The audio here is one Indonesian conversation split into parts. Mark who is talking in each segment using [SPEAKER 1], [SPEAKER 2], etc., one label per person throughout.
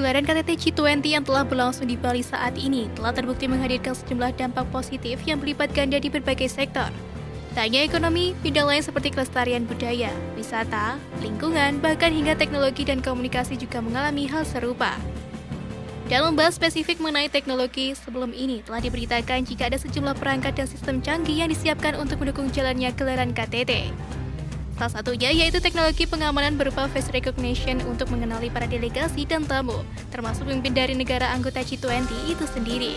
[SPEAKER 1] Gelaran KTT G20 yang telah berlangsung di Bali saat ini telah terbukti menghadirkan sejumlah dampak positif yang berlipat ganda di berbagai sektor. Tak hanya ekonomi, bidang lain seperti kelestarian budaya, wisata, lingkungan, bahkan hingga teknologi dan komunikasi juga mengalami hal serupa. Dalam membahas spesifik mengenai teknologi, sebelum ini telah diberitakan jika ada sejumlah perangkat dan sistem canggih yang disiapkan untuk mendukung jalannya gelaran KTT. Salah satunya yaitu teknologi pengamanan berupa face recognition untuk mengenali para delegasi dan tamu, termasuk pemimpin dari negara anggota G20 itu sendiri.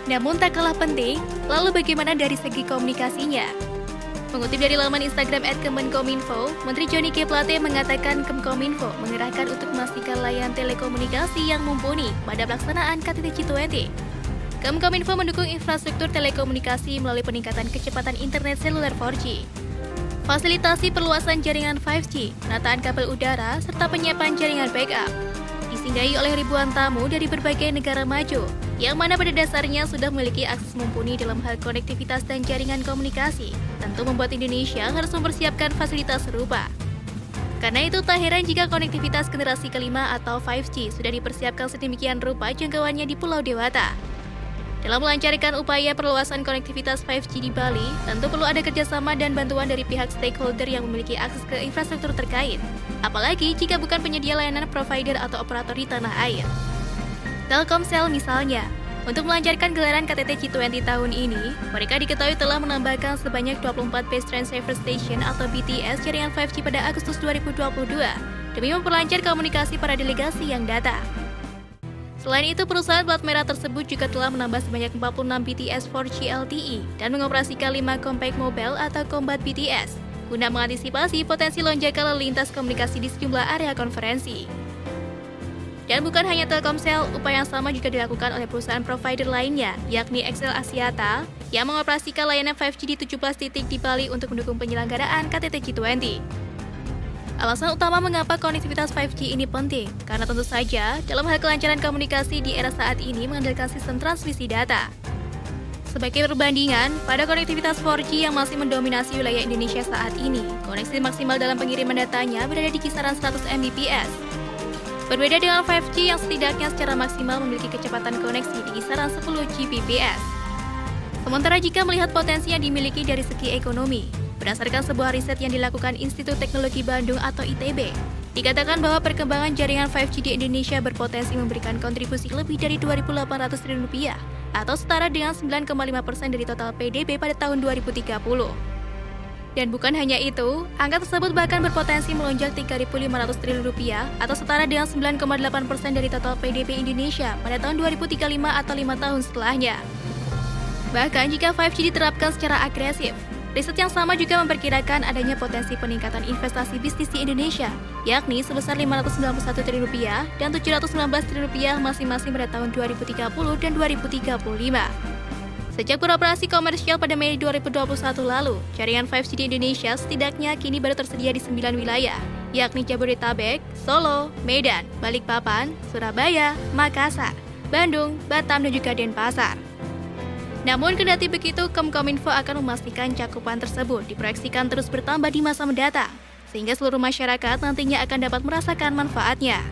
[SPEAKER 1] Namun tak kalah penting, lalu bagaimana dari segi komunikasinya? Mengutip dari laman Instagram @kemenkominfo, Menteri Johnny G. Plate mengatakan Kemenkominfo mengerahkan untuk memastikan layanan telekomunikasi yang mumpuni pada pelaksanaan KTT G20. Kemenkominfo mendukung infrastruktur telekomunikasi melalui peningkatan kecepatan internet seluler 4G. Fasilitasi perluasan jaringan 5G, penataan kabel udara, serta penyiapan jaringan backup. Disinggahi oleh ribuan tamu dari berbagai negara maju, yang mana pada dasarnya sudah memiliki akses mumpuni dalam hal konektivitas dan jaringan komunikasi, tentu membuat Indonesia harus mempersiapkan fasilitas serupa. Karena itu tak heran jika konektivitas generasi kelima atau 5G sudah dipersiapkan sedemikian rupa jangkauannya di Pulau Dewata. Dalam melancarkan upaya perluasan konektivitas 5G di Bali, tentu perlu ada kerjasama dan bantuan dari pihak stakeholder yang memiliki akses ke infrastruktur terkait, apalagi jika bukan penyedia layanan provider atau operator di tanah air. Telkomsel misalnya, untuk melancarkan gelaran KTT G20 tahun ini, mereka diketahui telah menambahkan sebanyak 24 Base Transceiver Station atau BTS jaringan 5G pada Agustus 2022, demi memperlancar komunikasi para delegasi yang datang. Selain itu, perusahaan plat merah tersebut juga telah menambah sebanyak 46 BTS 4G LTE dan mengoperasikan 5 Compact Mobile atau Combat BTS, guna mengantisipasi potensi lonjakan lalu lintas komunikasi di sejumlah area konferensi. Dan bukan hanya Telkomsel, upaya yang sama juga dilakukan oleh perusahaan provider lainnya, yakni XL Axiata, yang mengoperasikan layanan 5G di 17 titik di Bali untuk mendukung penyelenggaraan KTT G20. Alasan utama mengapa konektivitas 5G ini penting, karena tentu saja dalam hal kelancaran komunikasi di era saat ini mengandalkan sistem transmisi data. Sebagai perbandingan, pada konektivitas 4G yang masih mendominasi wilayah Indonesia saat ini, koneksi maksimal dalam pengiriman datanya berada di kisaran 100 Mbps. Berbeda dengan 5G yang setidaknya secara maksimal memiliki kecepatan koneksi di kisaran 10 Gbps. Sementara jika melihat potensi yang dimiliki dari segi ekonomi, berdasarkan sebuah riset yang dilakukan Institut Teknologi Bandung atau ITB, dikatakan bahwa perkembangan jaringan 5G di Indonesia berpotensi memberikan kontribusi lebih dari Rp2.800 triliun atau setara dengan 9,5% dari total PDB pada tahun 2030. Dan bukan hanya itu, angka tersebut bahkan berpotensi melonjak Rp3.500 triliun atau setara dengan 9,8% dari total PDB Indonesia pada tahun 2035 atau 5 tahun setelahnya. Bahkan jika 5G diterapkan secara agresif, riset yang sama juga memperkirakan adanya potensi peningkatan investasi bisnis di Indonesia, yakni sebesar Rp591 triliun dan Rp719 triliun masing-masing pada tahun 2030 dan 2035. Sejak beroperasi komersial pada Mei 2021 lalu, jaringan 5G di Indonesia setidaknya kini baru tersedia di 9 wilayah, yakni Jabodetabek, Solo, Medan, Balikpapan, Surabaya, Makassar, Bandung, Batam, dan juga Denpasar. Namun kendati begitu, Kemenkominfo akan memastikan cakupan tersebut diproyeksikan terus bertambah di masa mendatang, sehingga seluruh masyarakat nantinya akan dapat merasakan manfaatnya.